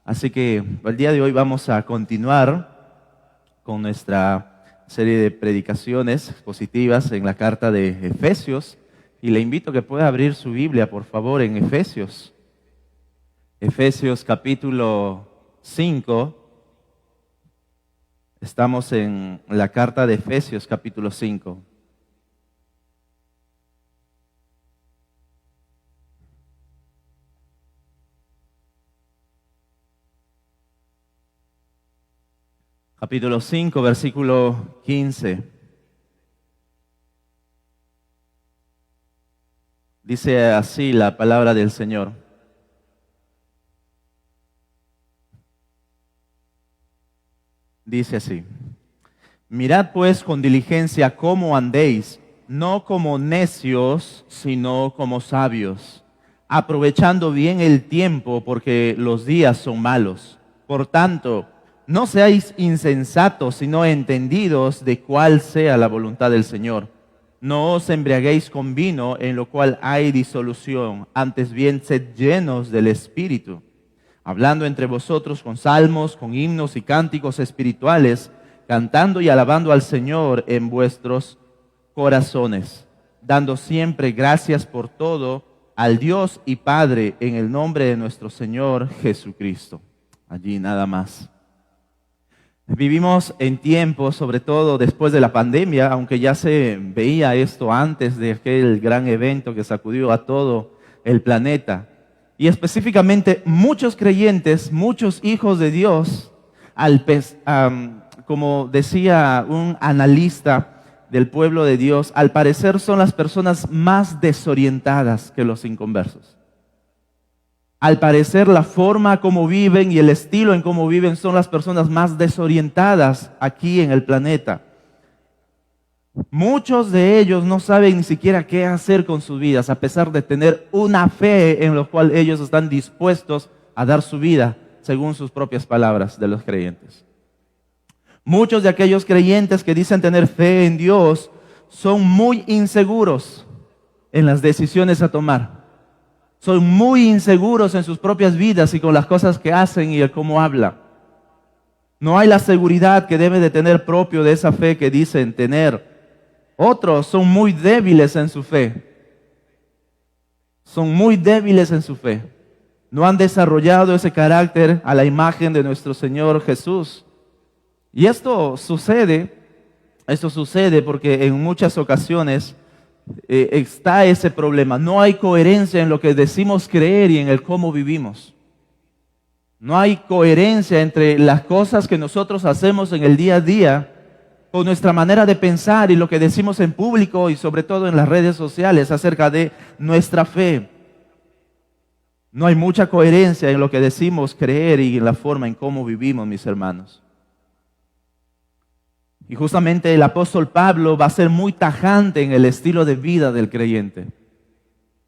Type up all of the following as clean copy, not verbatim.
Así que el día de hoy vamos a continuar con nuestra serie de predicaciones expositivas en la carta de Efesios. Y le invito a que pueda abrir su Biblia, por favor, en Efesios. Efesios capítulo 5. Estamos en la carta de Efesios capítulo 5. Capítulo 5, versículo 15. Dice así la palabra del Señor. Dice así: mirad pues con diligencia cómo andéis, no como necios, sino como sabios, aprovechando bien el tiempo, porque los días son malos. Por tanto, no seáis insensatos, sino entendidos de cuál sea la voluntad del Señor. No os embriaguéis con vino, en lo cual hay disolución, antes bien sed llenos del Espíritu, hablando entre vosotros con salmos, con himnos y cánticos espirituales, cantando y alabando al Señor en vuestros corazones, dando siempre gracias por todo al Dios y Padre en el nombre de nuestro Señor Jesucristo. Allí nada más. Vivimos en tiempos, sobre todo después de la pandemia, aunque ya se veía esto antes de aquel gran evento que sacudió a todo el planeta. Y específicamente muchos creyentes, muchos hijos de Dios, como decía un analista del pueblo de Dios, al parecer son las personas más desorientadas que los inconversos. Al parecer la forma como viven y el estilo en cómo viven son las personas más desorientadas aquí en el planeta. Muchos de ellos no saben ni siquiera qué hacer con sus vidas, a pesar de tener una fe en la cual ellos están dispuestos a dar su vida, según sus propias palabras de los creyentes. Muchos de aquellos creyentes que dicen tener fe en Dios son muy inseguros en las decisiones a tomar. Son muy inseguros en sus propias vidas y con las cosas que hacen y el cómo hablan. No hay la seguridad que debe de tener propio de esa fe que dicen tener. Otros son muy débiles en su fe. Son muy débiles en su fe. No han desarrollado ese carácter a la imagen de nuestro Señor Jesús. Y esto sucede porque en muchas ocasiones está ese problema. No hay coherencia en lo que decimos creer y en el cómo vivimos. No hay coherencia entre las cosas que nosotros hacemos en el día a día con nuestra manera de pensar y lo que decimos en público y sobre todo en las redes sociales acerca de nuestra fe. No hay mucha coherencia en lo que decimos creer y en la forma en cómo vivimos, mis hermanos. Y justamente el apóstol Pablo va a ser muy tajante en el estilo de vida del creyente.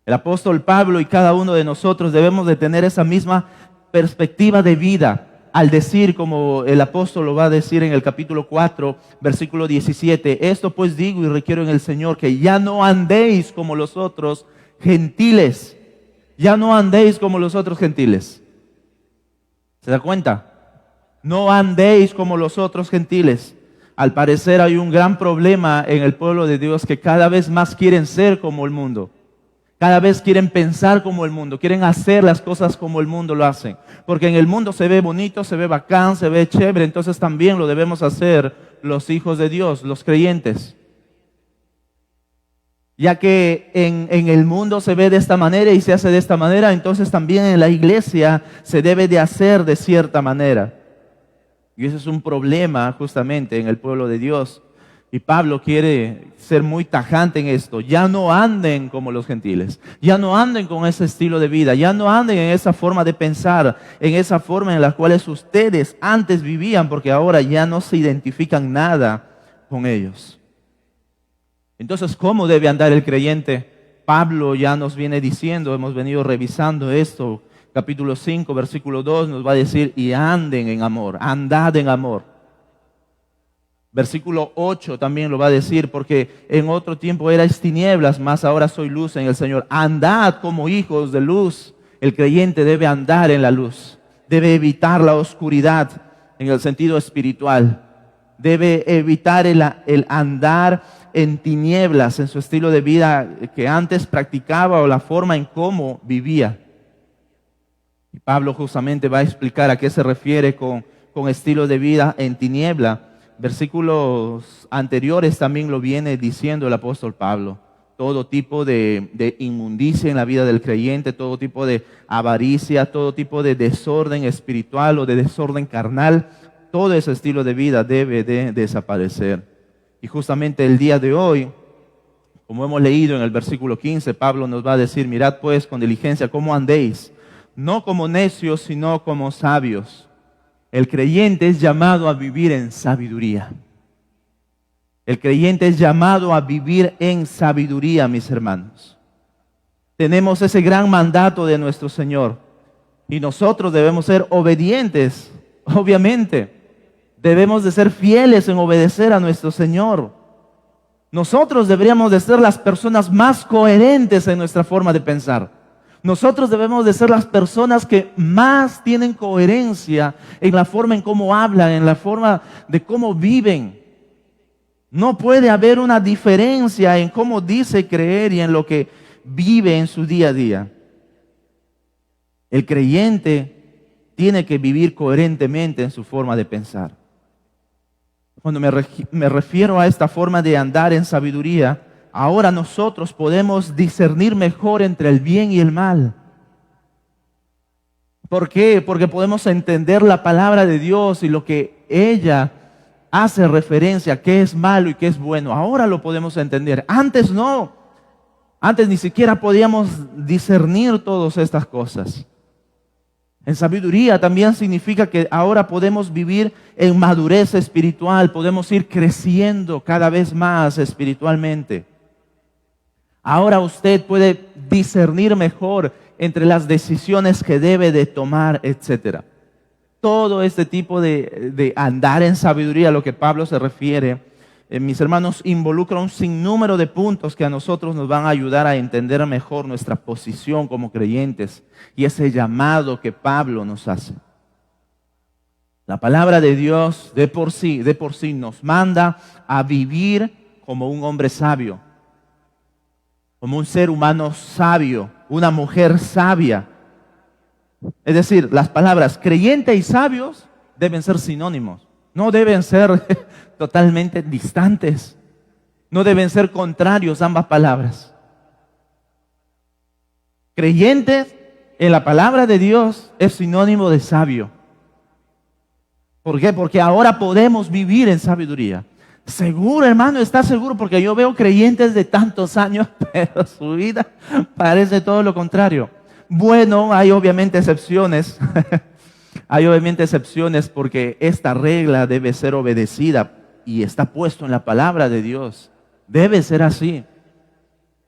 El apóstol Pablo y cada uno de nosotros debemos de tener esa misma perspectiva de vida al decir, como el apóstol lo va a decir en el capítulo 4, versículo 17, esto pues digo y requiero en el Señor que ya no andéis como los otros gentiles. Ya no andéis como los otros gentiles. ¿Se da cuenta? No andéis como los otros gentiles. Al parecer hay un gran problema en el pueblo de Dios que cada vez más quieren ser como el mundo. Cada vez quieren pensar como el mundo, quieren hacer las cosas como el mundo lo hacen. Porque en el mundo se ve bonito, se ve bacán, se ve chévere, entonces también lo debemos hacer los hijos de Dios, los creyentes. Ya que en el mundo se ve de esta manera y se hace de esta manera, entonces también en la iglesia se debe de hacer de cierta manera. Y ese es un problema justamente en el pueblo de Dios. Y Pablo quiere ser muy tajante en esto. Ya no anden como los gentiles. Ya no anden con ese estilo de vida. Ya no anden en esa forma de pensar. En esa forma en la cual ustedes antes vivían. Porque ahora ya no se identifican nada con ellos. Entonces, ¿cómo debe andar el creyente? Pablo ya nos viene diciendo, hemos venido revisando esto. Capítulo 5, versículo 2 nos va a decir, y anden en amor, andad en amor. Versículo 8 también lo va a decir, porque en otro tiempo erais tinieblas, mas ahora soy luz en el Señor. Andad como hijos de luz. El creyente debe andar en la luz. debe evitar la oscuridad en el sentido espiritual, debe evitar el andar en tinieblas en su estilo de vida que antes practicaba o la forma en cómo vivía. Y Pablo justamente va a explicar a qué se refiere con estilo de vida en tiniebla. Versículos anteriores también lo viene diciendo el apóstol Pablo. Todo tipo de inmundicia en la vida del creyente, todo tipo de avaricia, todo tipo de desorden espiritual o de desorden carnal, todo ese estilo de vida debe de desaparecer. Y justamente el día de hoy, como hemos leído en el versículo 15, Pablo nos va a decir: mirad pues con diligencia cómo andéis, no como necios, sino como sabios. El creyente es llamado a vivir en sabiduría. El creyente es llamado a vivir en sabiduría, mis hermanos. Tenemos ese gran mandato de nuestro Señor y nosotros debemos ser obedientes, obviamente. Debemos de ser fieles en obedecer a nuestro Señor. Nosotros deberíamos de ser las personas más coherentes en nuestra forma de pensar. Nosotros debemos de ser las personas que más tienen coherencia en la forma en cómo hablan, en la forma de cómo viven. No puede haber una diferencia en cómo dice creer y en lo que vive en su día a día. El creyente tiene que vivir coherentemente en su forma de pensar. Cuando me refiero a esta forma de andar en sabiduría, ahora nosotros podemos discernir mejor entre el bien y el mal. ¿Por qué? Porque podemos entender la palabra de Dios y lo que ella hace referencia a qué es malo y qué es bueno. Ahora lo podemos entender. Antes no. Antes ni siquiera podíamos discernir todas estas cosas. En sabiduría también significa que ahora podemos vivir en madurez espiritual. Podemos ir creciendo cada vez más espiritualmente. Ahora usted puede discernir mejor entre las decisiones que debe de tomar, etcétera. Todo este tipo de andar en sabiduría, a lo que Pablo se refiere, mis hermanos, involucra un sinnúmero de puntos que a nosotros nos van a ayudar a entender mejor nuestra posición como creyentes y ese llamado que Pablo nos hace. La palabra de Dios de por sí nos manda a vivir como un hombre sabio, como un ser humano sabio, una mujer sabia. Es decir, las palabras creyente y sabios deben ser sinónimos. No deben ser totalmente distantes. No deben ser contrarios ambas palabras. Creyente en la palabra de Dios es sinónimo de sabio. ¿Por qué? Porque ahora podemos vivir en sabiduría. Seguro, hermano, ¿está seguro? Porque yo veo creyentes de tantos años, pero su vida parece todo lo contrario. Bueno, hay obviamente excepciones. Hay obviamente excepciones porque esta regla debe ser obedecida y está puesto en la palabra de Dios. Debe ser así.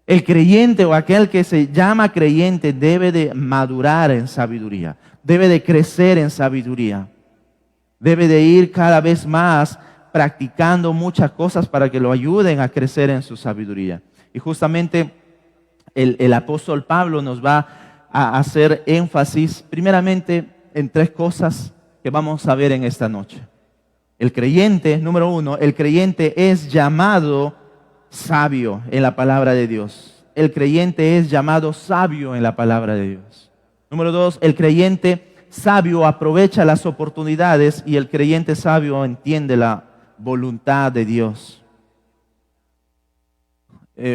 El creyente o aquel que se llama creyente debe de madurar en sabiduría. Debe de crecer en sabiduría. Debe de ir cada vez más practicando muchas cosas para que lo ayuden a crecer en su sabiduría. Y justamente el apóstol Pablo nos va a hacer énfasis primeramente en tres cosas que vamos a ver en esta noche. El creyente, número uno, el creyente es llamado sabio en la palabra de Dios. El creyente es llamado sabio en la palabra de Dios. Número dos, el creyente sabio aprovecha las oportunidades y el creyente sabio entiende la voluntad de Dios.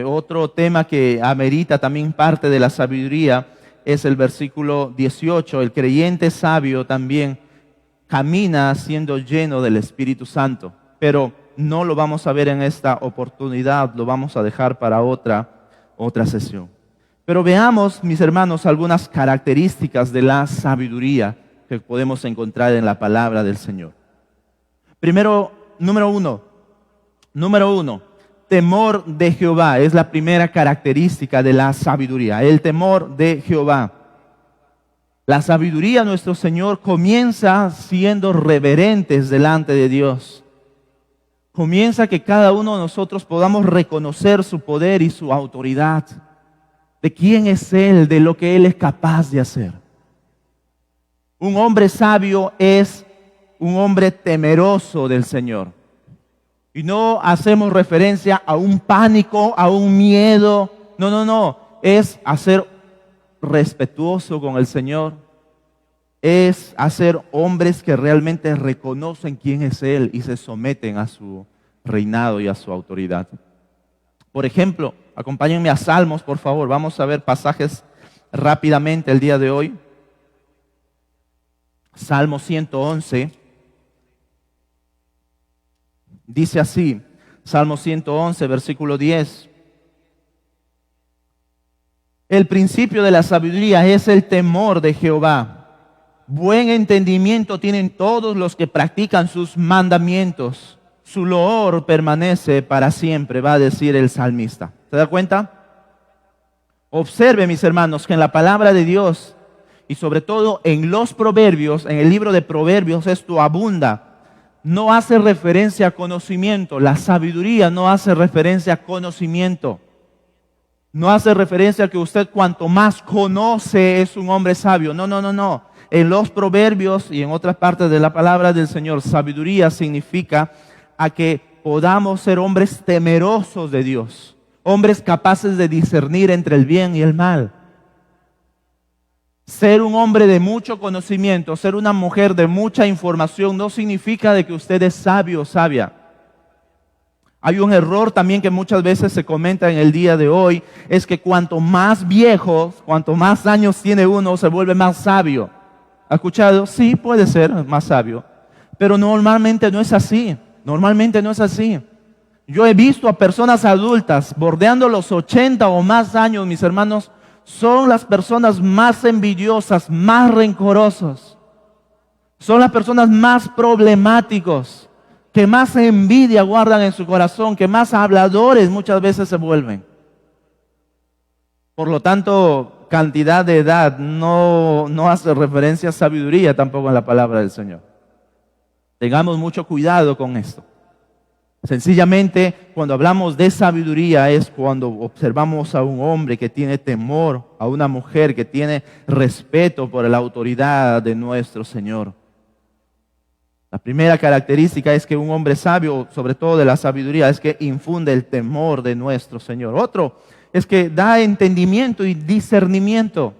Otro tema que amerita también parte de la sabiduría es el versículo 18. El creyente sabio también camina siendo lleno del Espíritu Santo, pero no lo vamos a ver en esta oportunidad, lo vamos a dejar para otra sesión. Pero veamos, mis hermanos, algunas características de la sabiduría que podemos encontrar en la palabra del Señor. Primero, número uno, temor de Jehová es la primera característica de la sabiduría, el temor de Jehová. La sabiduría, nuestro Señor, comienza siendo reverentes delante de Dios. Comienza que cada uno de nosotros podamos reconocer su poder y su autoridad, de quién es Él, de lo que Él es capaz de hacer. Un hombre sabio es un hombre temeroso del Señor. Y no hacemos referencia a un pánico, a un miedo. No, no, no. Es hacer respetuoso con el Señor. Es hacer hombres que realmente reconocen quién es Él y se someten a su reinado y a su autoridad. Por ejemplo, acompáñenme a Salmos, por favor. Vamos a ver pasajes rápidamente el día de hoy. Salmo 111. Dice así, Salmo 111, versículo 10. El principio de la sabiduría es el temor de Jehová. Buen entendimiento tienen todos los que practican sus mandamientos. Su loor permanece para siempre, va a decir el salmista. ¿Se da cuenta? Observe, mis hermanos, que en la palabra de Dios y sobre todo en los proverbios, en el libro de Proverbios, esto abunda. No hace referencia a conocimiento. La sabiduría no hace referencia a conocimiento. No hace referencia a que usted cuanto más conoce es un hombre sabio. No, no, no, no. En los proverbios y en otras partes de la palabra del Señor, sabiduría significa a que podamos ser hombres temerosos de Dios. Hombres capaces de discernir entre el bien y el mal. Ser un hombre de mucho conocimiento, ser una mujer de mucha información, no significa de que usted es sabio o sabia. Hay un error también que muchas veces se comenta en el día de hoy, es que cuanto más viejo, cuanto más años tiene uno, se vuelve más sabio. ¿Ha escuchado? Sí, puede ser más sabio, pero normalmente no es así. Normalmente no es así. Yo he visto a personas adultas bordeando los 80 o más años, mis hermanos, son las personas más envidiosas, más rencorosos. Son las personas más problemáticos, que más envidia guardan en su corazón, que más habladores muchas veces se vuelven. Por lo tanto, cantidad de edad no hace referencia a sabiduría tampoco en la palabra del Señor. Tengamos mucho cuidado con esto. Sencillamente, cuando hablamos de sabiduría es cuando observamos a un hombre que tiene temor, a una mujer que tiene respeto por la autoridad de nuestro Señor. La primera característica es que un hombre sabio, sobre todo de la sabiduría, es que infunde el temor de nuestro Señor. Otro es que da entendimiento y discernimiento.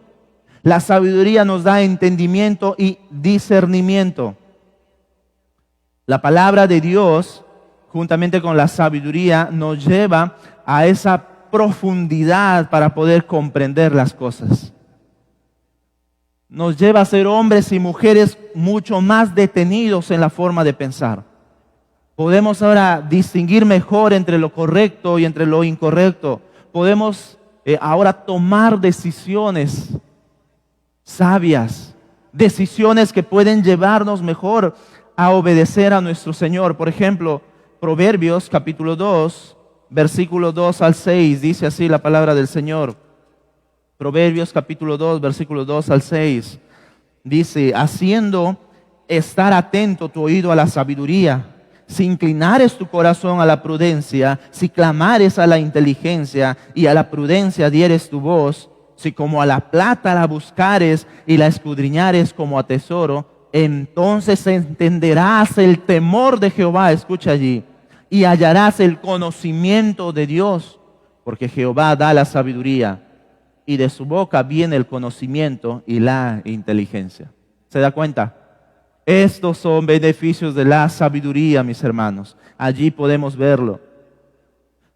La sabiduría nos da entendimiento y discernimiento. La palabra de Dios, juntamente con la sabiduría, nos lleva a esa profundidad para poder comprender las cosas. Nos lleva a ser hombres y mujeres mucho más detenidos en la forma de pensar. Podemos ahora distinguir mejor entre lo correcto y entre lo incorrecto. Podemos ahora tomar decisiones sabias, decisiones que pueden llevarnos mejor a obedecer a nuestro Señor. Por ejemplo, Proverbios capítulo 2, versículo 2 al 6, dice así la palabra del Señor. Proverbios capítulo 2, versículo 2 al 6, dice: haciendo estar atento tu oído a la sabiduría, si inclinares tu corazón a la prudencia, si clamares a la inteligencia y a la prudencia dieres tu voz, si como a la plata la buscares y la escudriñares como a tesoro, entonces entenderás el temor de Jehová, escucha allí, y hallarás el conocimiento de Dios, porque Jehová da la sabiduría y de su boca viene el conocimiento y la inteligencia. ¿Se da cuenta? Estos son beneficios de la sabiduría, mis hermanos. Allí podemos verlo.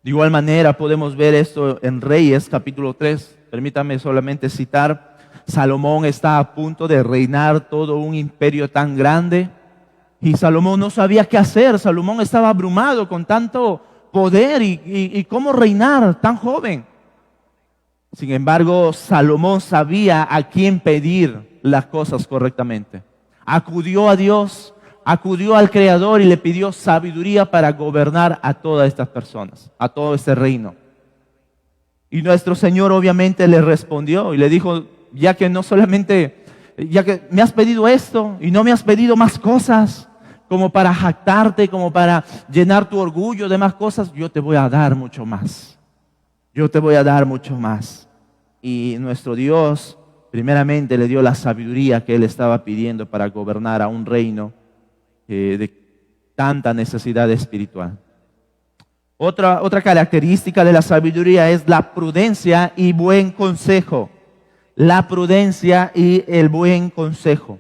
De igual manera podemos ver esto en Reyes capítulo 3. Permítame solamente citar. Salomón está a punto de reinar todo un imperio tan grande y Salomón no sabía qué hacer. Salomón estaba abrumado con tanto poder y cómo reinar tan joven. Sin embargo, Salomón sabía a quién pedir las cosas correctamente. Acudió a Dios, acudió al Creador y le pidió sabiduría para gobernar a todas estas personas, a todo este reino. Y nuestro Señor obviamente le respondió y le dijo: ya que no solamente, ya que me has pedido esto y no me has pedido más cosas, como para jactarte, como para llenar tu orgullo de más cosas, yo te voy a dar mucho más. Yo te voy a dar mucho más. Y nuestro Dios primeramente le dio la sabiduría que él estaba pidiendo para gobernar a un reino de tanta necesidad espiritual. Otra característica de la sabiduría es la prudencia y buen consejo. La prudencia y el buen consejo.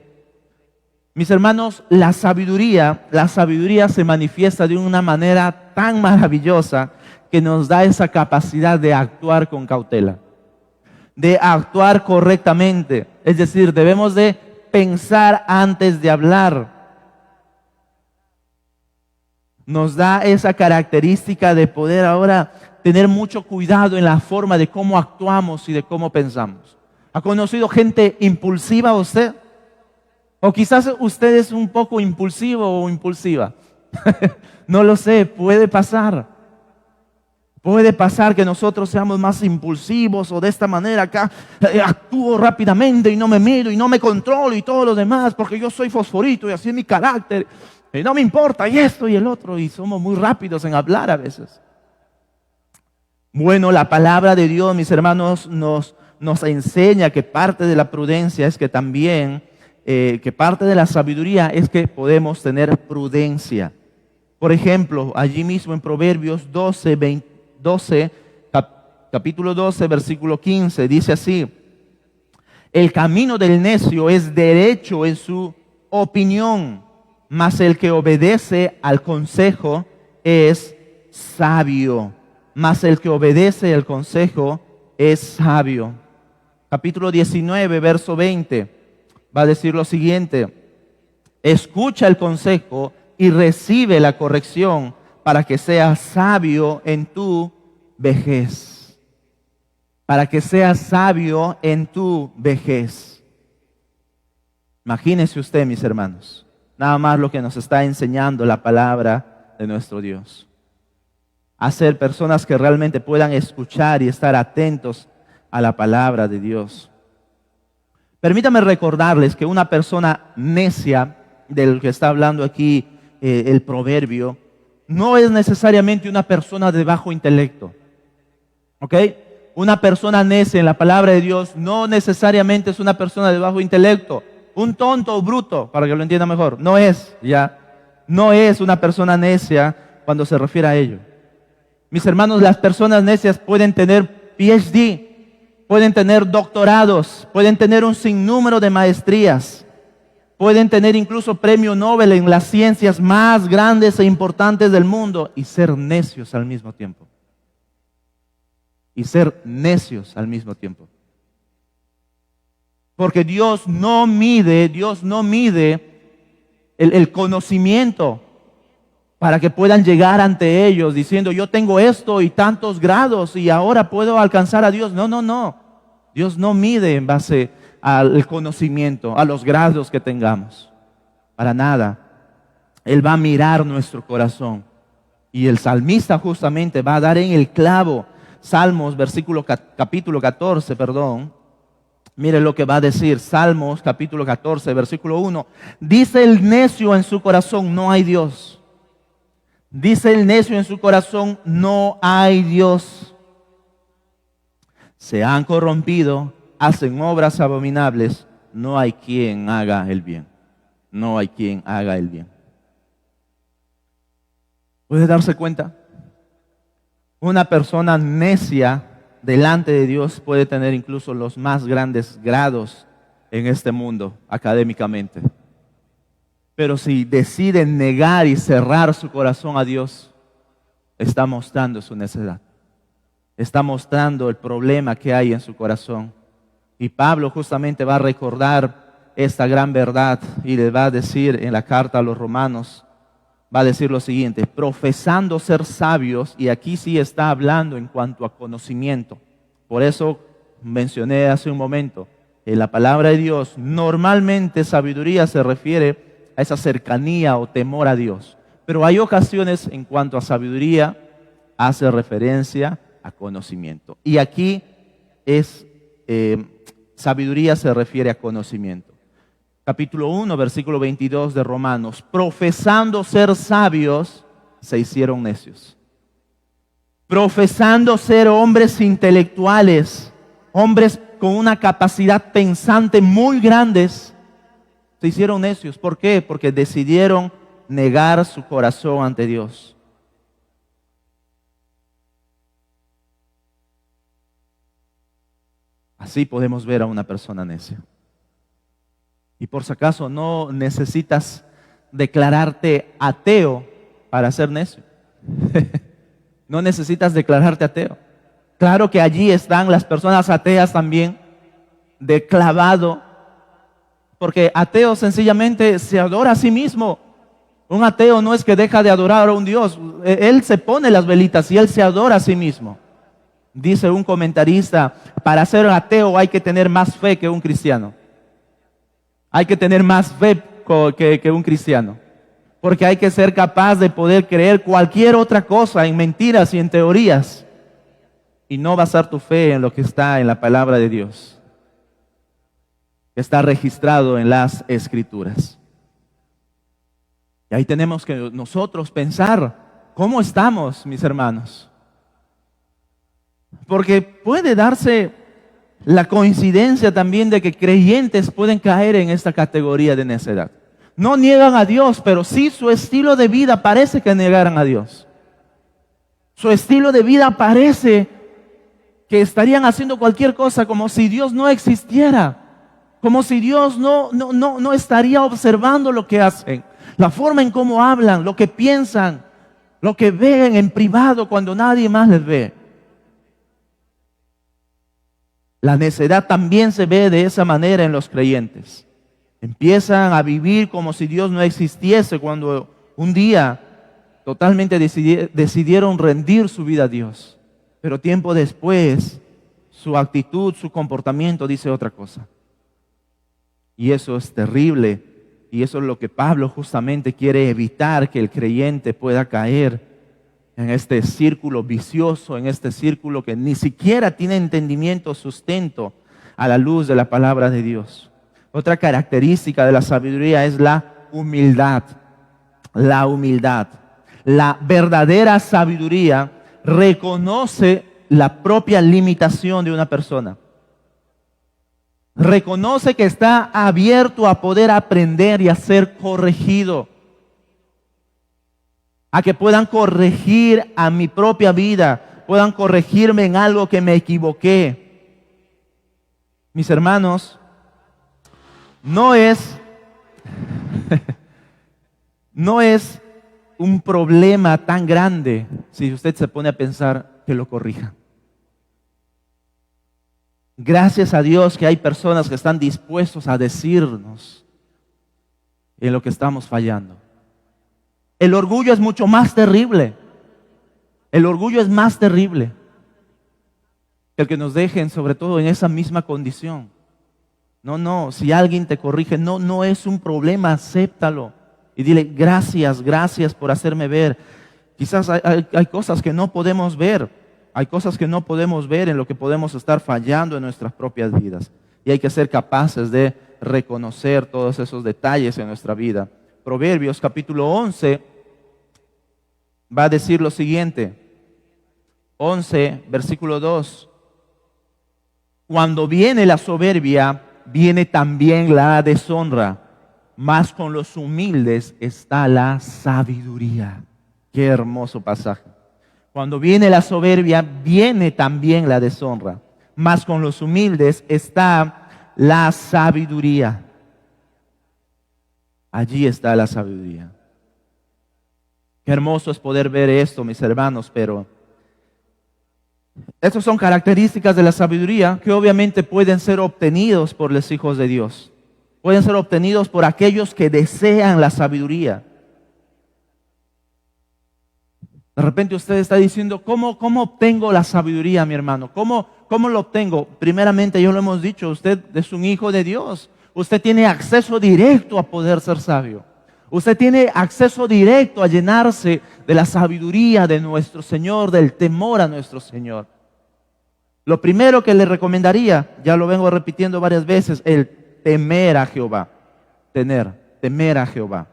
Mis hermanos, la sabiduría se manifiesta de una manera tan maravillosa que nos da esa capacidad de actuar con cautela, de actuar correctamente. Es decir, debemos de pensar antes de hablar. Nos da esa característica de poder ahora tener mucho cuidado en la forma de cómo actuamos y de cómo pensamos. ¿Ha conocido gente impulsiva usted? O quizás usted es un poco impulsivo o impulsiva. No lo sé, puede pasar. Puede pasar que nosotros seamos más impulsivos o de esta manera acá actúo rápidamente y no me miro y no me controlo y todo lo demás porque yo soy fosforito y así es mi carácter y no me importa y esto y el otro y somos muy rápidos en hablar a veces. Bueno, la palabra de Dios, mis hermanos, nos enseña que parte de la prudencia es que también, que parte de la sabiduría es que podemos tener prudencia. Por ejemplo, allí mismo en Proverbios 12, capítulo 12, versículo 15, dice así: el camino del necio es derecho en su opinión, mas el que obedece al consejo es sabio. Mas el que obedece al consejo es sabio. Capítulo 19, verso 20, va a decir lo siguiente: escucha el consejo y recibe la corrección para que seas sabio en tu vejez. Para que seas sabio en tu vejez. Imagínese usted, mis hermanos, nada más lo que nos está enseñando la palabra de nuestro Dios. A ser personas que realmente puedan escuchar y estar atentos a la palabra de Dios. Permítame recordarles que una persona necia, del que está hablando aquí el proverbio, no es necesariamente una persona de bajo intelecto. ¿Ok? Una persona necia en la palabra de Dios no necesariamente es una persona de bajo intelecto. Un tonto o bruto, para que lo entienda mejor, no es una persona necia cuando se refiere a ello. Mis hermanos, las personas necias pueden tener PhD, pueden tener doctorados, pueden tener un sinnúmero de maestrías, pueden tener incluso premio Nobel en las ciencias más grandes e importantes del mundo y ser necios al mismo tiempo. Y ser necios al mismo tiempo. Porque Dios no mide el conocimiento para que puedan llegar ante ellos diciendo yo tengo esto y tantos grados y ahora puedo alcanzar a Dios. No. Dios no mide en base al conocimiento, a los grados que tengamos. Para nada. Él va a mirar nuestro corazón. Y el salmista justamente va a dar en el clavo. Salmos, capítulo 14, Mire lo que va a decir. Salmos, capítulo 14, versículo 1. Dice el necio en su corazón, no hay Dios. Dice el necio en su corazón, no hay Dios. Se han corrompido, hacen obras abominables, no hay quien haga el bien. No hay quien haga el bien. ¿Puede darse cuenta? Una persona necia delante de Dios puede tener incluso los más grandes grados en este mundo académicamente. Pero si decide negar y cerrar su corazón a Dios, está mostrando su necedad. Está mostrando el problema que hay en su corazón. Y Pablo justamente va a recordar esta gran verdad y le va a decir en la carta a los romanos, va a decir lo siguiente: profesando ser sabios, y aquí sí está hablando en cuanto a conocimiento. Por eso mencioné hace un momento, en la palabra de Dios, normalmente sabiduría se refiere a esa cercanía o temor a Dios. Pero hay ocasiones en cuanto a sabiduría, hace referencia a conocimiento. Y aquí sabiduría se refiere a conocimiento. Capítulo 1, versículo 22 de Romanos. Profesando ser sabios, se hicieron necios. Profesando ser hombres intelectuales, hombres con una capacidad pensante muy grandes, se hicieron necios. ¿Por qué? Porque decidieron negar su corazón ante Dios. Así podemos ver a una persona necia. Y por si acaso no necesitas declararte ateo para ser necio. No necesitas declararte ateo. Claro que allí están las personas ateas también, de clavado, porque ateo sencillamente se adora a sí mismo. Un ateo no es que deja de adorar a un Dios, él se pone las velitas y él se adora a sí mismo. Dice un comentarista, para ser ateo hay que tener más fe que un cristiano. Hay que tener más fe que un cristiano. Porque hay que ser capaz de poder creer cualquier otra cosa en mentiras y en teorías. Y no basar tu fe en lo que está en la palabra de Dios. Que está registrado en las Escrituras. Y ahí tenemos que nosotros pensar, ¿cómo estamos, mis hermanos? Porque puede darse la coincidencia también de que creyentes pueden caer en esta categoría de necedad. No niegan a Dios, pero sí su estilo de vida parece que negaran a Dios. Su estilo de vida parece que estarían haciendo cualquier cosa como si Dios no existiera. Como si Dios no estaría observando lo que hacen. La forma en cómo hablan, lo que piensan, lo que ven en privado cuando nadie más les ve. La necedad también se ve de esa manera en los creyentes. Empiezan a vivir como si Dios no existiese cuando un día totalmente decidieron rendir su vida a Dios. Pero tiempo después, su actitud, su comportamiento dice otra cosa. Y eso es terrible. Y eso es lo que Pablo justamente quiere evitar, que el creyente pueda caer en este círculo vicioso, en este círculo que ni siquiera tiene entendimiento, sustento a la luz de la palabra de Dios. Otra característica de la sabiduría es la humildad. La humildad. La verdadera sabiduría reconoce la propia limitación de una persona. Reconoce que está abierto a poder aprender y a ser corregido. A que puedan corregir a mi propia vida, puedan corregirme en algo que me equivoqué. Mis hermanos, no es un problema tan grande si usted se pone a pensar que lo corrija. Gracias a Dios que hay personas que están dispuestos a decirnos en lo que estamos fallando. El orgullo es mucho más terrible. El orgullo es más terrible que el que nos dejen, sobre todo en esa misma condición. No, si alguien te corrige, no es un problema, acéptalo. Y dile, gracias por hacerme ver. Quizás hay cosas que no podemos ver. Hay cosas que no podemos ver en lo que podemos estar fallando en nuestras propias vidas. Y hay que ser capaces de reconocer todos esos detalles en nuestra vida. Proverbios capítulo 11 va a decir lo siguiente. 11, versículo 2. Cuando viene la soberbia, viene también la deshonra, mas con los humildes está la sabiduría. Qué hermoso pasaje. Cuando viene la soberbia, viene también la deshonra, mas con los humildes está la sabiduría. Allí está la sabiduría. Qué hermoso es poder ver esto, mis hermanos, pero estas son características de la sabiduría que obviamente pueden ser obtenidos por los hijos de Dios. Pueden ser obtenidos por aquellos que desean la sabiduría. De repente usted está diciendo, ¿cómo obtengo la sabiduría, mi hermano? ¿Cómo lo obtengo? Primeramente, ya lo hemos dicho, usted es un hijo de Dios. Usted tiene acceso directo a poder ser sabio. Usted tiene acceso directo a llenarse de la sabiduría de nuestro Señor, del temor a nuestro Señor. Lo primero que le recomendaría, ya lo vengo repitiendo varias veces, el temer a Jehová. Temer a Jehová.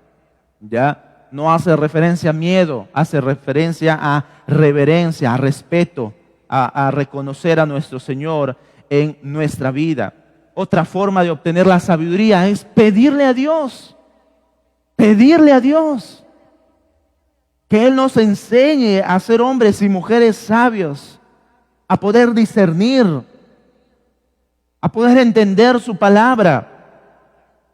¿Ya? No hace referencia a miedo, hace referencia a reverencia, a respeto, a reconocer a nuestro Señor en nuestra vida. Otra forma de obtener la sabiduría es pedirle a Dios. Pedirle a Dios que Él nos enseñe a ser hombres y mujeres sabios, a poder discernir, a poder entender su palabra.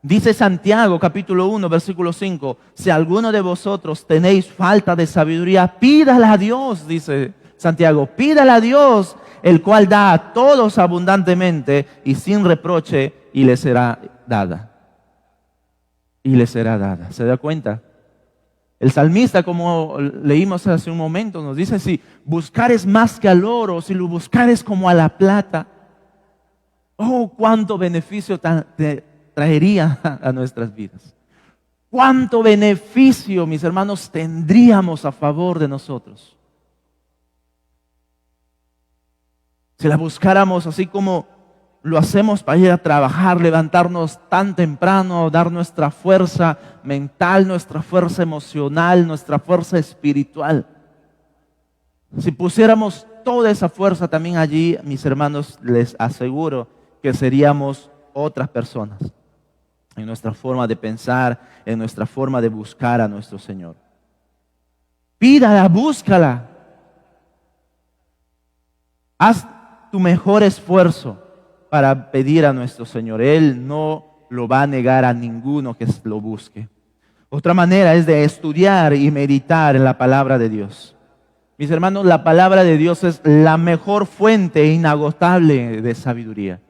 Dice Santiago, capítulo 1, versículo 5, si alguno de vosotros tenéis falta de sabiduría, pídala a Dios, dice Santiago, pídala a Dios, el cual da a todos abundantemente y sin reproche, y le será dada. Y le será dada. ¿Se da cuenta? El salmista, como leímos hace un momento, nos dice, si buscares más que al oro, si lo buscares como a la plata, oh, cuánto beneficio traería a nuestras vidas. Cuánto beneficio, mis hermanos, tendríamos a favor de nosotros. Si la buscáramos así como lo hacemos para ir a trabajar, levantarnos tan temprano, dar nuestra fuerza mental, nuestra fuerza emocional, nuestra fuerza espiritual. Si pusiéramos toda esa fuerza también allí, mis hermanos, les aseguro que seríamos otras personas en nuestra forma de pensar, en nuestra forma de buscar a nuestro Señor. Pídala, búscala. Haz tu mejor esfuerzo para pedir a nuestro Señor. Él no lo va a negar a ninguno que lo busque. Otra manera es de estudiar y meditar en la palabra de Dios. Mis hermanos, la palabra de Dios es la mejor fuente inagotable de sabiduría.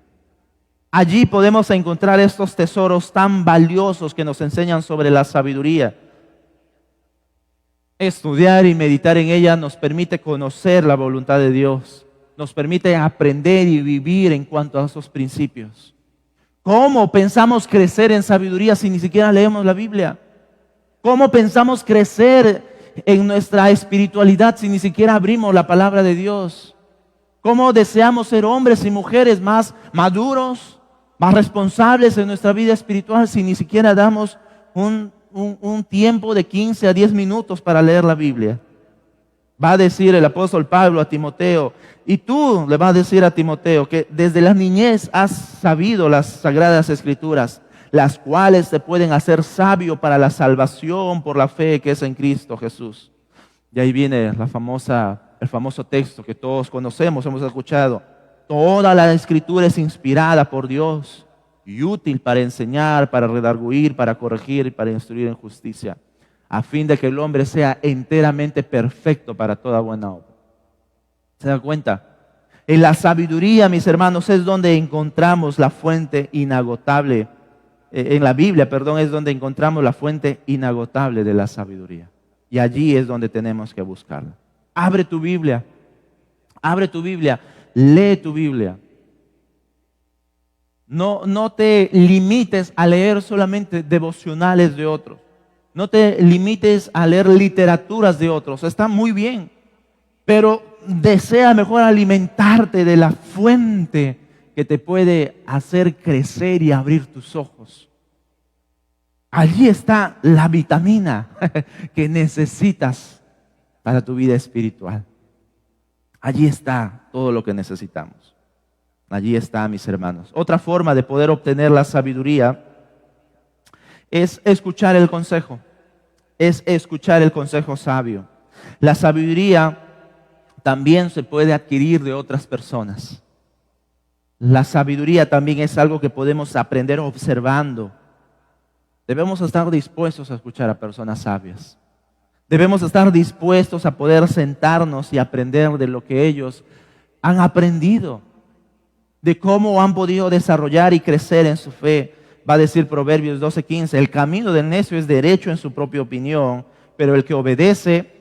Allí podemos encontrar estos tesoros tan valiosos que nos enseñan sobre la sabiduría. Estudiar y meditar en ella nos permite conocer la voluntad de Dios. Nos permite aprender y vivir en cuanto a esos principios. ¿Cómo pensamos crecer en sabiduría si ni siquiera leemos la Biblia? ¿Cómo pensamos crecer en nuestra espiritualidad si ni siquiera abrimos la palabra de Dios? ¿Cómo deseamos ser hombres y mujeres más maduros, más responsables en nuestra vida espiritual si ni siquiera damos un tiempo de 15 a 10 minutos para leer la Biblia? Va a decir el apóstol Pablo a Timoteo, y tú le vas a decir a Timoteo que desde la niñez has sabido las sagradas escrituras, las cuales te pueden hacer sabio para la salvación por la fe que es en Cristo Jesús. Y ahí viene el famoso texto que todos conocemos, hemos escuchado. Toda la escritura es inspirada por Dios y útil para enseñar, para redarguir, para corregir y para instruir en justicia, a fin de que el hombre sea enteramente perfecto para toda buena obra. ¿Se da cuenta? En la sabiduría, mis hermanos, es donde encontramos la fuente inagotable. En la Biblia, es donde encontramos la fuente inagotable de la sabiduría. Y allí es donde tenemos que buscarla. Abre tu Biblia, lee tu Biblia. No te limites a leer solamente devocionales de otros. No te limites a leer literaturas de otros. Está muy bien, pero desea mejor alimentarte de la fuente que te puede hacer crecer y abrir tus ojos. Allí está la vitamina que necesitas para tu vida espiritual. Allí está todo lo que necesitamos. Allí está, mis hermanos. Otra forma de poder obtener la sabiduría es escuchar el consejo. Es escuchar el consejo sabio. La sabiduría también se puede adquirir de otras personas. La sabiduría también es algo que podemos aprender observando. Debemos estar dispuestos a escuchar a personas sabias. Debemos estar dispuestos a poder sentarnos y aprender de lo que ellos han aprendido, de cómo han podido desarrollar y crecer en su fe. Va a decir Proverbios 12:15, el camino del necio es derecho en su propia opinión, pero el que obedece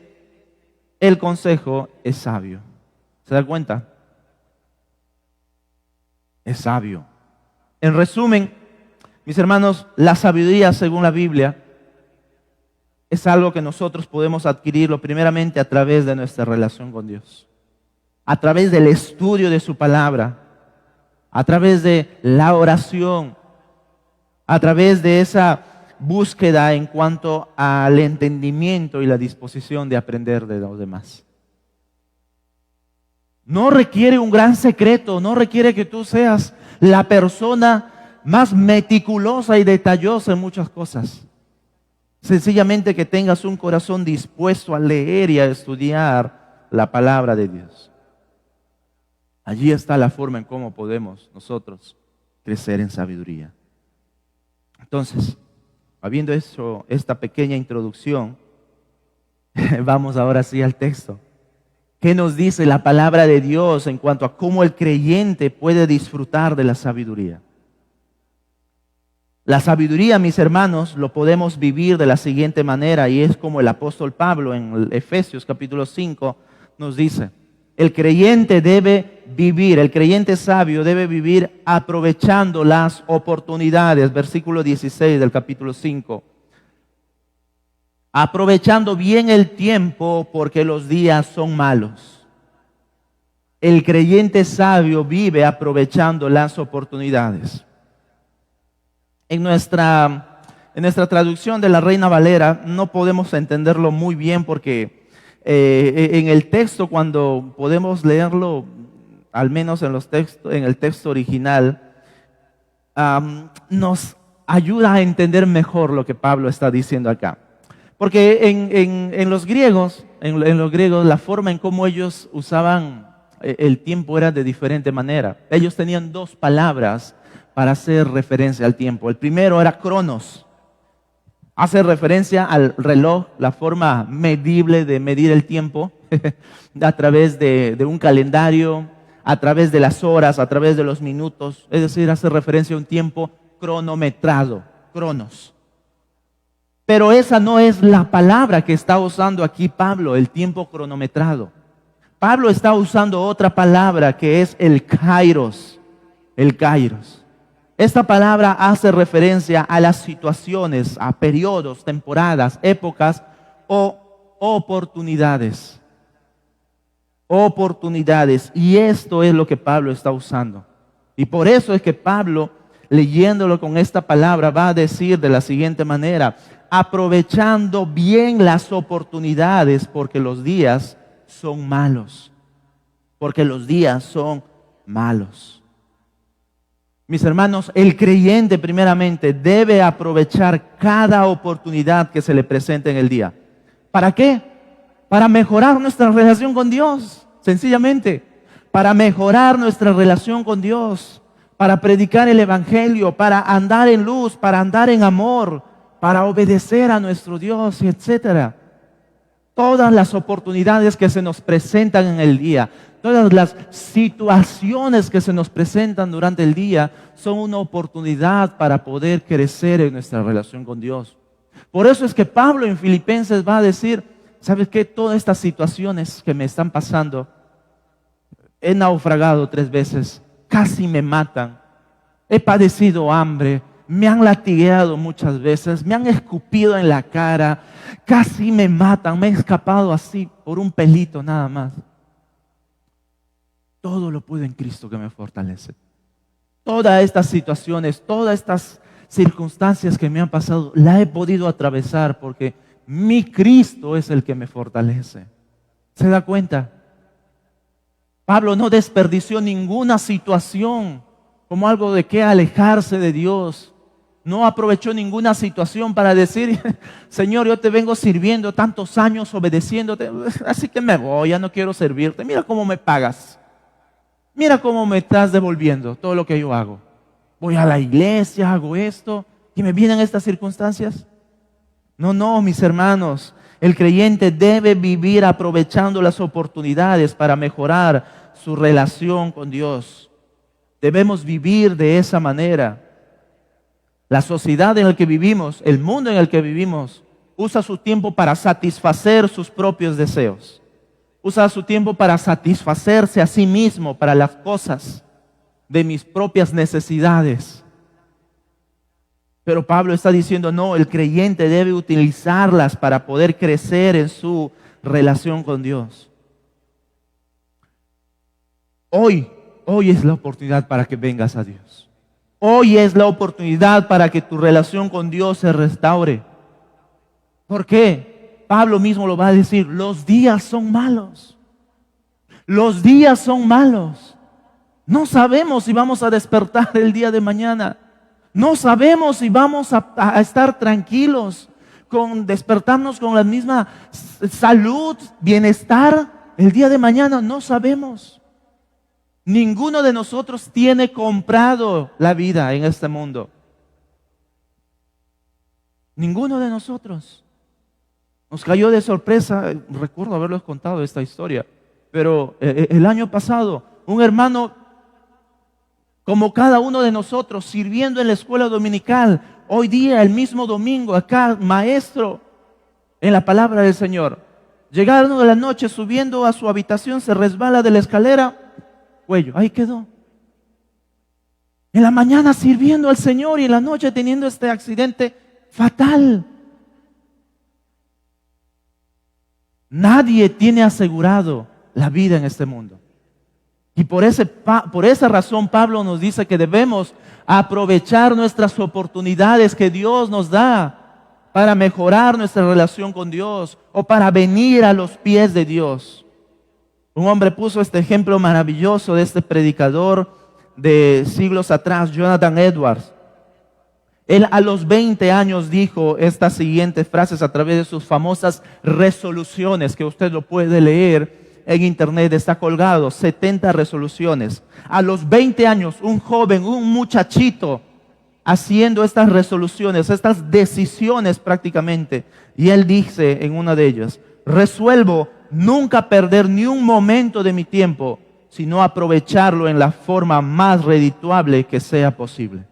el consejo es sabio. ¿Se da cuenta? Es sabio. En resumen, mis hermanos, la sabiduría según la Biblia es algo que nosotros podemos adquirirlo primeramente a través de nuestra relación con Dios, a través del estudio de su palabra, a través de la oración, a través de esa búsqueda en cuanto al entendimiento y la disposición de aprender de los demás. No requiere un gran secreto, no requiere que tú seas la persona más meticulosa y detallosa en muchas cosas. Sencillamente que tengas un corazón dispuesto a leer y a estudiar la palabra de Dios. Allí está la forma en cómo podemos nosotros crecer en sabiduría. Entonces, habiendo hecho esta pequeña introducción, vamos ahora sí al texto. ¿Qué nos dice la palabra de Dios en cuanto a cómo el creyente puede disfrutar de la sabiduría? La sabiduría, mis hermanos, lo podemos vivir de la siguiente manera, y es como el apóstol Pablo en Efesios capítulo 5 nos dice: el creyente debe vivir, el creyente sabio debe vivir aprovechando las oportunidades. Versículo 16 del capítulo 5. Aprovechando bien el tiempo porque los días son malos. El creyente sabio vive aprovechando las oportunidades. En nuestra traducción de la Reina Valera no podemos entenderlo muy bien porque en el texto, cuando podemos leerlo, al menos en el texto original, nos ayuda a entender mejor lo que Pablo está diciendo acá. Porque en los griegos, la forma en cómo ellos usaban el tiempo era de diferente manera. Ellos tenían dos palabras para hacer referencia al tiempo. El primero era cronos. Hace referencia al reloj, la forma medible de medir el tiempo a través de un calendario, a través de las horas, a través de los minutos. Es decir, hace referencia a un tiempo cronometrado, cronos. Pero esa no es la palabra que está usando aquí Pablo, el tiempo cronometrado. Pablo está usando otra palabra que es el kairos, el kairos. Esta palabra hace referencia a las situaciones, a periodos, temporadas, épocas o oportunidades. Oportunidades. Y esto es lo que Pablo está usando. Y por eso es que Pablo, leyéndolo con esta palabra, va a decir de la siguiente manera: aprovechando bien las oportunidades porque los días son malos. Porque los días son malos. Mis hermanos, el creyente primeramente debe aprovechar cada oportunidad que se le presente en el día. ¿Para qué? Para mejorar nuestra relación con Dios, sencillamente. Para mejorar nuestra relación con Dios, para predicar el evangelio, para andar en luz, para andar en amor, para obedecer a nuestro Dios, etcétera. Todas las oportunidades que se nos presentan en el día, todas las situaciones que se nos presentan durante el día son una oportunidad para poder crecer en nuestra relación con Dios. Por eso es que Pablo en Filipenses va a decir: ¿sabes qué? Todas estas situaciones que me están pasando, he naufragado 3 veces, casi me matan, he padecido hambre, me han latigueado muchas veces, me han escupido en la cara, casi me matan, me he escapado así por un pelito nada más. Todo lo puedo en Cristo que me fortalece. Todas estas situaciones, todas estas circunstancias que me han pasado, la he podido atravesar porque mi Cristo es el que me fortalece. ¿Se da cuenta? Pablo no desperdició ninguna situación como algo de que alejarse de Dios. No aprovechó ninguna situación para decir: Señor, yo te vengo sirviendo tantos años, obedeciéndote, así que me voy, ya no quiero servirte. Mira cómo me pagas. Mira cómo me estás devolviendo todo lo que yo hago. Voy a la iglesia, hago esto, y me vienen estas circunstancias. No, mis hermanos, el creyente debe vivir aprovechando las oportunidades para mejorar su relación con Dios. Debemos vivir de esa manera. La sociedad en la que vivimos, el mundo en el que vivimos, usa su tiempo para satisfacer sus propios deseos. Usa su tiempo para satisfacerse a sí mismo, para las cosas de mis propias necesidades. Pero Pablo está diciendo: no, el creyente debe utilizarlas para poder crecer en su relación con Dios. Hoy es la oportunidad para que vengas a Dios. Hoy es la oportunidad para que tu relación con Dios se restaure. ¿Por qué? Pablo mismo lo va a decir: los días son malos. Los días son malos. No sabemos si vamos a despertar el día de mañana. No sabemos si vamos a estar tranquilos, con despertarnos con la misma salud, bienestar el día de mañana. No sabemos. Ninguno de nosotros tiene comprado la vida en este mundo. Ninguno de nosotros. Nos cayó de sorpresa, recuerdo haberles contado esta historia, pero el año pasado, un hermano, como cada uno de nosotros, sirviendo en la escuela dominical, hoy día, el mismo domingo, acá, maestro en la palabra del Señor, llegando de la noche, subiendo a su habitación, se resbala de la escalera, cuello, ahí quedó. En la mañana sirviendo al Señor y en la noche teniendo este accidente fatal. Nadie tiene asegurado la vida en este mundo. Y por esa razón Pablo nos dice que debemos aprovechar nuestras oportunidades que Dios nos da para mejorar nuestra relación con Dios o para venir a los pies de Dios. Un hombre puso este ejemplo maravilloso de este predicador de siglos atrás, Jonathan Edwards. Él a los 20 años dijo estas siguientes frases a través de sus famosas resoluciones, que usted lo puede leer en internet, está colgado, 70 resoluciones. A los 20 años, un joven, un muchachito, haciendo estas resoluciones, estas decisiones prácticamente. Y él dice en una de ellas, resuelvo nunca perder ni un momento de mi tiempo, sino aprovecharlo en la forma más redituable que sea posible.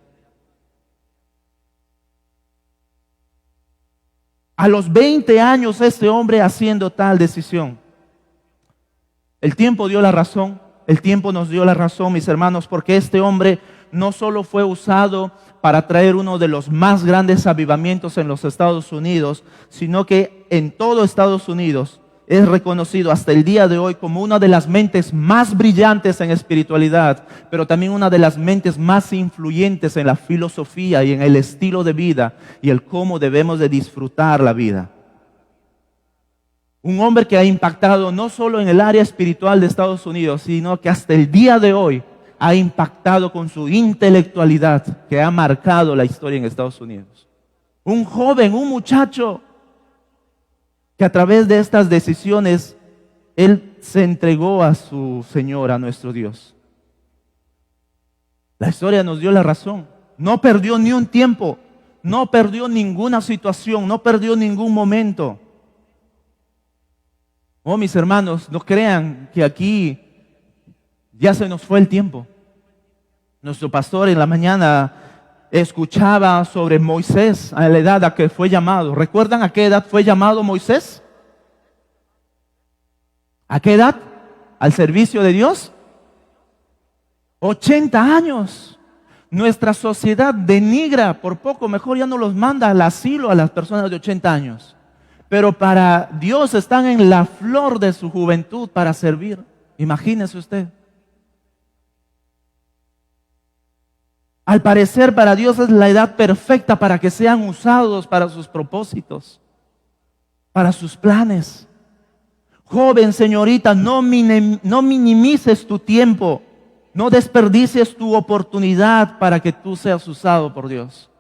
A los 20 años este hombre haciendo tal decisión. El tiempo dio la razón, el tiempo nos dio la razón, mis hermanos, porque este hombre no solo fue usado para traer uno de los más grandes avivamientos en los Estados Unidos, sino que en todo Estados Unidos es reconocido hasta el día de hoy como una de las mentes más brillantes en espiritualidad, pero también una de las mentes más influyentes en la filosofía y en el estilo de vida y el cómo debemos de disfrutar la vida. Un hombre que ha impactado no solo en el área espiritual de Estados Unidos, sino que hasta el día de hoy ha impactado con su intelectualidad, que ha marcado la historia en Estados Unidos. Un joven, un muchacho, que a través de estas decisiones, él se entregó a su Señor, a nuestro Dios. La historia nos dio la razón. No perdió ni un tiempo, no perdió ninguna situación, no perdió ningún momento. Oh, mis hermanos, no crean que aquí ya se nos fue el tiempo. Nuestro pastor en la mañana escuchaba sobre Moisés a la edad a que fue llamado. ¿Recuerdan a qué edad fue llamado Moisés? ¿A qué edad? ¿Al servicio de Dios? 80 años. Nuestra sociedad denigra, por poco mejor ya no los manda al asilo a las personas de 80 años. Pero para Dios están en la flor de su juventud para servir. Imagínese usted. Al parecer para Dios es la edad perfecta para que sean usados para sus propósitos, para sus planes. Joven, señorita, no minimices tu tiempo, no desperdicies tu oportunidad para que tú seas usado por Dios.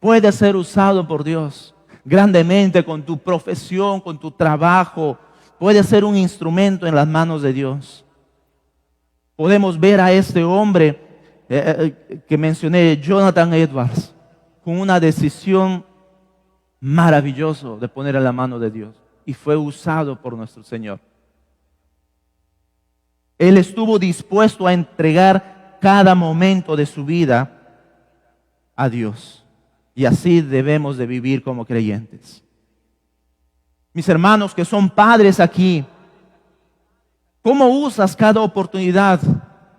Puedes ser usado por Dios grandemente con tu profesión, con tu trabajo. Puedes ser un instrumento en las manos de Dios. Podemos ver a este hombre que mencioné, Jonathan Edwards, con una decisión maravillosa de poner en la mano de Dios, y fue usado por nuestro Señor. Él estuvo dispuesto a entregar cada momento de su vida a Dios, y así debemos de vivir como creyentes. Mis hermanos que son padres aquí, ¿cómo usas cada oportunidad?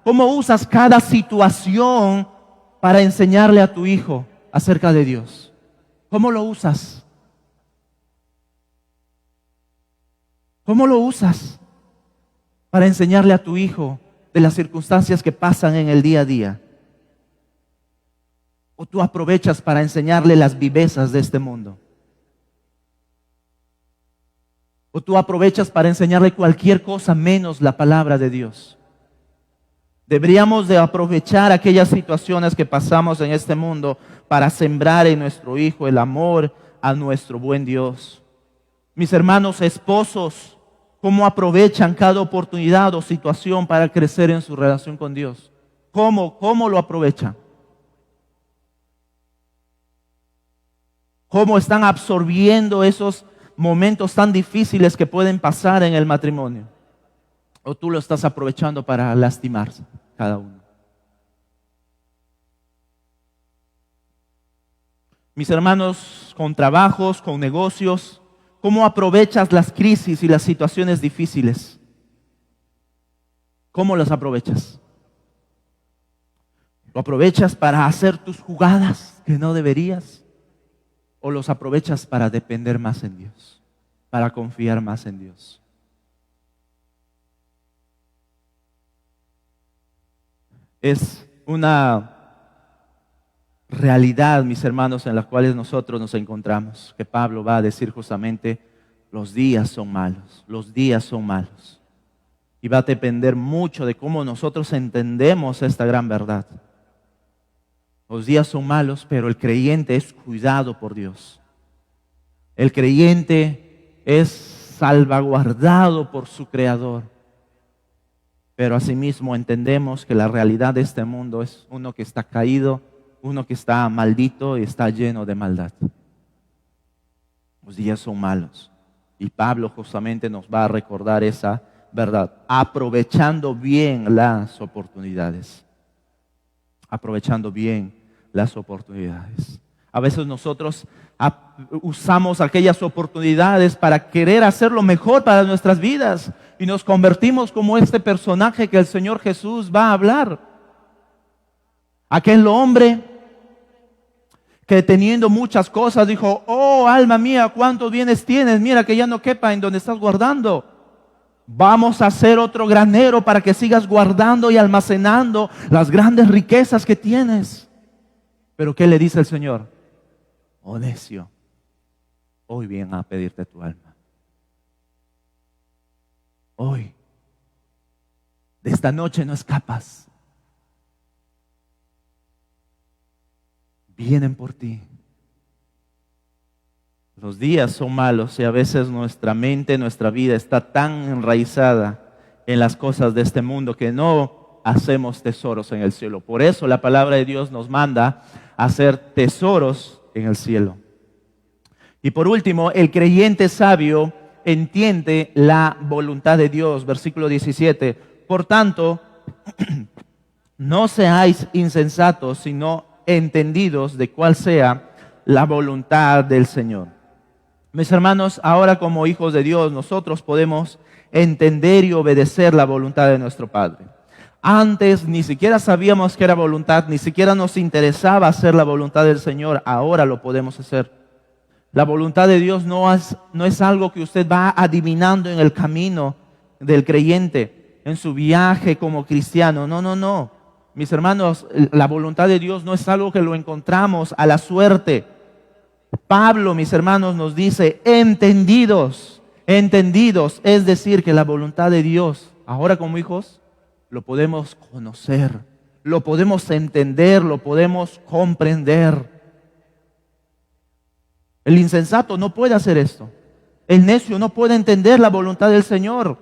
¿Cómo usas cada situación para enseñarle a tu hijo acerca de Dios? ¿Cómo lo usas? ¿Cómo lo usas para enseñarle a tu hijo de las circunstancias que pasan en el día a día? ¿O tú aprovechas para enseñarle las vivezas de este mundo? ¿O tú aprovechas para enseñarle cualquier cosa menos la palabra de Dios? Deberíamos de aprovechar aquellas situaciones que pasamos en este mundo para sembrar en nuestro hijo el amor a nuestro buen Dios. Mis hermanos esposos, ¿cómo aprovechan cada oportunidad o situación para crecer en su relación con Dios? ¿Cómo lo aprovechan? ¿Cómo están absorbiendo esos momentos tan difíciles que pueden pasar en el matrimonio? ¿O tú lo estás aprovechando para lastimarse cada uno? Mis hermanos, con trabajos, con negocios, ¿cómo aprovechas las crisis y las situaciones difíciles? ¿Cómo las aprovechas? ¿Lo aprovechas para hacer tus jugadas que no deberías? ¿O los aprovechas para depender más en Dios, para confiar más en Dios? Es una realidad, mis hermanos, en las cuales nosotros nos encontramos, que Pablo va a decir justamente, los días son malos, los días son malos. Y va a depender mucho de cómo nosotros entendemos esta gran verdad. Los días son malos, pero el creyente es cuidado por Dios. El creyente es salvaguardado por su Creador. Pero asimismo entendemos que la realidad de este mundo es uno que está caído, uno que está maldito y está lleno de maldad. Los días son malos. Y Pablo justamente nos va a recordar esa verdad, aprovechando bien las oportunidades. Aprovechando bien las oportunidades. A veces nosotros usamos aquellas oportunidades para querer hacer lo mejor para nuestras vidas y nos convertimos como este personaje que el Señor Jesús va a hablar. Aquel hombre que teniendo muchas cosas dijo, oh alma mía, cuántos bienes tienes, mira que ya no quepa en donde estás guardando. Vamos a hacer otro granero para que sigas guardando y almacenando las grandes riquezas que tienes. Pero ¿qué le dice el Señor? Oh necio, hoy vienen a pedirte tu alma. Hoy, de esta noche no escapas. Vienen por ti. Los días son malos y a veces nuestra mente, nuestra vida está tan enraizada en las cosas de este mundo que no hacemos tesoros en el cielo. Por eso la palabra de Dios nos manda a hacer tesoros en el cielo. Y por último, el creyente sabio entiende la voluntad de Dios. Versículo 17. Por tanto, no seáis insensatos, sino entendidos de cuál sea la voluntad del Señor. Mis hermanos, ahora como hijos de Dios, nosotros podemos entender y obedecer la voluntad de nuestro Padre. Antes ni siquiera sabíamos que era voluntad, ni siquiera nos interesaba hacer la voluntad del Señor. Ahora lo podemos hacer. La voluntad de Dios no es algo que usted va adivinando en el camino del creyente, en su viaje como cristiano. No. Mis hermanos, la voluntad de Dios no es algo que lo encontramos a la suerte. Pablo, mis hermanos, nos dice, entendidos, es decir, que la voluntad de Dios, ahora como hijos, lo podemos conocer, lo podemos entender, lo podemos comprender. El insensato no puede hacer esto. El necio no puede entender la voluntad del Señor,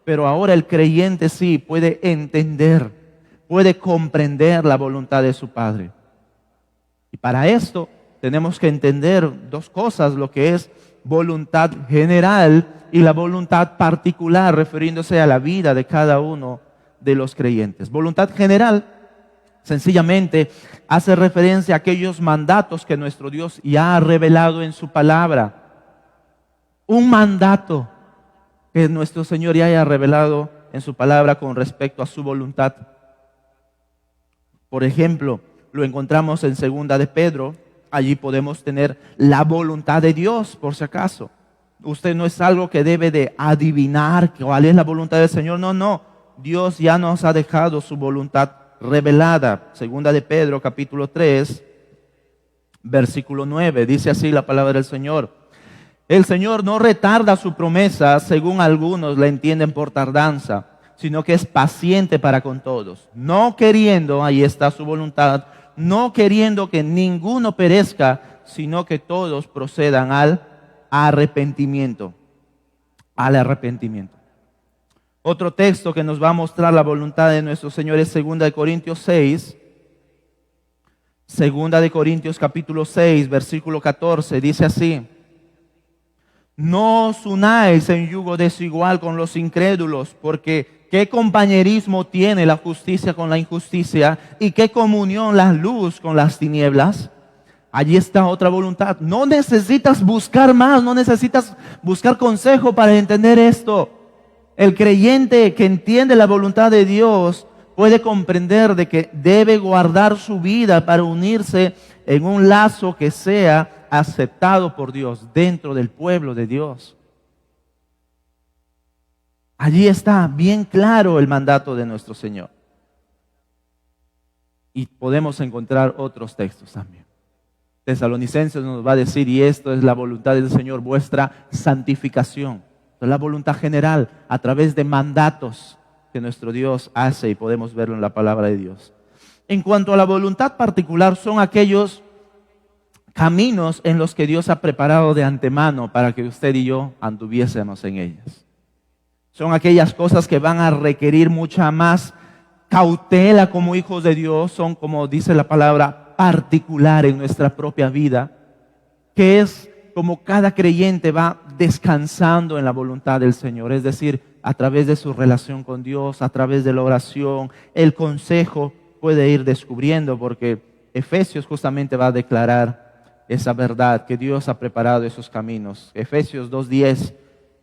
pero ahora el creyente sí puede entender, puede comprender la voluntad de su Padre. Y para esto tenemos que entender dos cosas, lo que es voluntad general y la voluntad particular, refiriéndose a la vida de cada uno de los creyentes. Voluntad general, sencillamente, hace referencia a aquellos mandatos que nuestro Dios ya ha revelado en su palabra. Un mandato que nuestro Señor ya haya revelado en su palabra con respecto a su voluntad. Por ejemplo, lo encontramos en 2 de Pedro. Allí podemos tener la voluntad de Dios, por si acaso. Usted no es algo que debe de adivinar cuál es la voluntad del Señor. No. Dios ya nos ha dejado su voluntad revelada. 2 de Pedro, capítulo 3, versículo 9. Dice así la palabra del Señor. El Señor no retarda su promesa, según algunos la entienden por tardanza, sino que es paciente para con todos, no queriendo, ahí está su voluntad, no queriendo que ninguno perezca, sino que todos procedan al arrepentimiento. Al arrepentimiento. Otro texto que nos va a mostrar la voluntad de nuestro Señor es 2 de Corintios 6. 2 de Corintios capítulo 6, versículo 14, dice así: no os unáis en yugo desigual con los incrédulos, porque ¿qué compañerismo tiene la justicia con la injusticia? ¿Y qué comunión la luz con las tinieblas? Allí está otra voluntad. No necesitas buscar más, no necesitas buscar consejo para entender esto. El creyente que entiende la voluntad de Dios puede comprender de que debe guardar su vida para unirse en un lazo que sea aceptado por Dios dentro del pueblo de Dios. Allí está bien claro el mandato de nuestro Señor. Y podemos encontrar otros textos también. Tesalonicenses nos va a decir, y esto es la voluntad del Señor, vuestra santificación. Es la voluntad general a través de mandatos que nuestro Dios hace, y podemos verlo en la palabra de Dios. En cuanto a la voluntad particular, son aquellos caminos en los que Dios ha preparado de antemano para que usted y yo anduviésemos en ellas. Son aquellas cosas que van a requerir mucha más cautela como hijos de Dios, son, como dice la palabra, particular en nuestra propia vida, que es como cada creyente va descansando en la voluntad del Señor, es decir, a través de su relación con Dios, a través de la oración, el consejo puede ir descubriendo, porque Efesios justamente va a declarar esa verdad, que Dios ha preparado esos caminos. Efesios 2:10,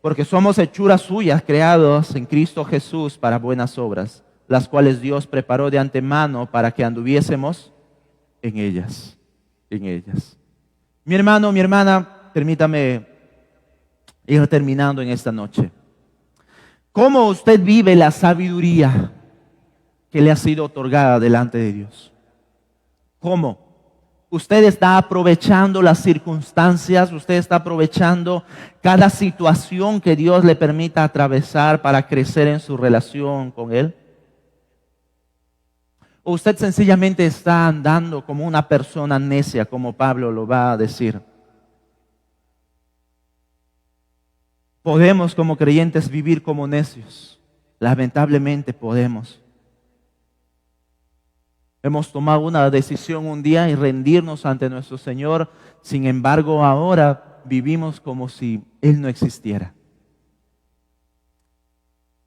porque somos hechuras suyas, creados en Cristo Jesús para buenas obras, las cuales Dios preparó de antemano para que anduviésemos en ellas, en ellas. Mi hermano, mi hermana, permítame ir terminando en esta noche. ¿Cómo usted vive la sabiduría que le ha sido otorgada delante de Dios? ¿Cómo? Usted está aprovechando las circunstancias, usted está aprovechando cada situación que Dios le permita atravesar para crecer en su relación con Él. ¿O usted sencillamente está andando como una persona necia, como Pablo lo va a decir? ¿Podemos como creyentes vivir como necios? Lamentablemente podemos. Hemos tomado una decisión un día y rendirnos ante nuestro Señor. Sin embargo, ahora vivimos como si Él no existiera.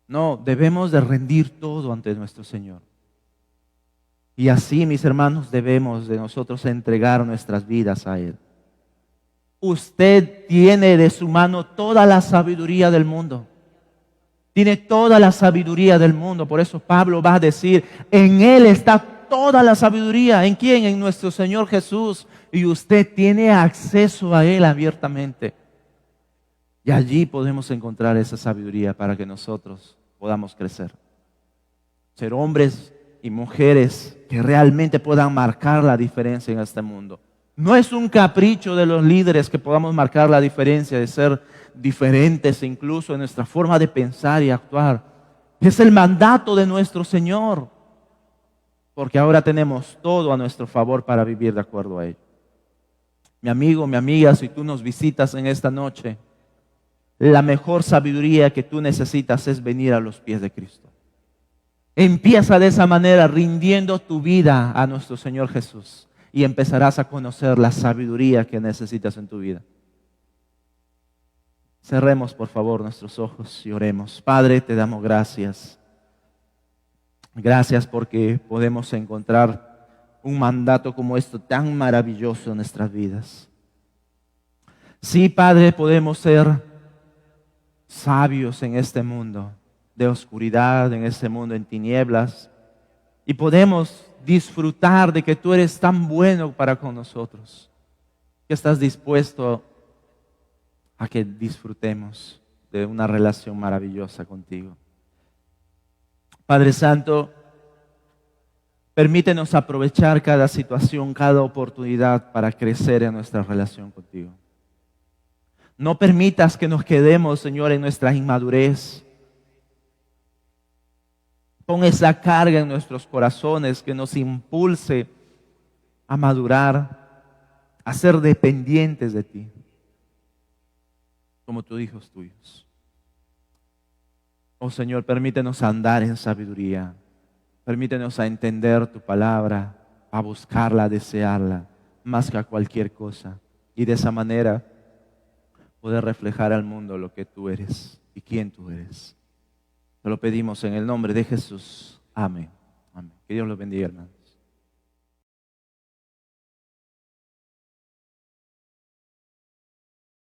No, debemos de rendir todo ante nuestro Señor. Y así, mis hermanos, debemos de nosotros entregar nuestras vidas a Él. Usted tiene de su mano toda la sabiduría del mundo. Tiene toda la sabiduría del mundo. Por eso Pablo va a decir, en Él está toda la sabiduría. ¿En quién? En nuestro Señor Jesús. Y usted tiene acceso a Él abiertamente. Y allí podemos encontrar esa sabiduría para que nosotros podamos crecer. Ser hombres y mujeres que realmente puedan marcar la diferencia en este mundo. No es un capricho de los líderes que podamos marcar la diferencia, de ser diferentes incluso en nuestra forma de pensar y actuar. Es el mandato de nuestro Señor, porque ahora tenemos todo a nuestro favor para vivir de acuerdo a ello. Mi amigo, mi amiga, si tú nos visitas en esta noche, la mejor sabiduría que tú necesitas es venir a los pies de Cristo. Empieza de esa manera, rindiendo tu vida a nuestro Señor Jesús, y empezarás a conocer la sabiduría que necesitas en tu vida. Cerremos por favor nuestros ojos y oremos. Padre, te damos gracias. Gracias porque podemos encontrar un mandato como esto tan maravilloso en nuestras vidas. Sí, Padre, podemos ser sabios en este mundo de oscuridad, en este mundo en tinieblas, y podemos disfrutar de que tú eres tan bueno para con nosotros, que estás dispuesto a que disfrutemos de una relación maravillosa contigo. Padre Santo, permítenos aprovechar cada situación, cada oportunidad para crecer en nuestra relación contigo. No permitas que nos quedemos, Señor, en nuestra inmadurez. Pon esa carga en nuestros corazones que nos impulse a madurar, a ser dependientes de ti, como tus hijos tuyos. Oh Señor, permítenos andar en sabiduría. Permítenos a entender tu palabra, a buscarla, a desearla, más que a cualquier cosa. Y de esa manera poder reflejar al mundo lo que tú eres y quién tú eres. Te lo pedimos en el nombre de Jesús. Amén. Amén. Que Dios los bendiga, hermano.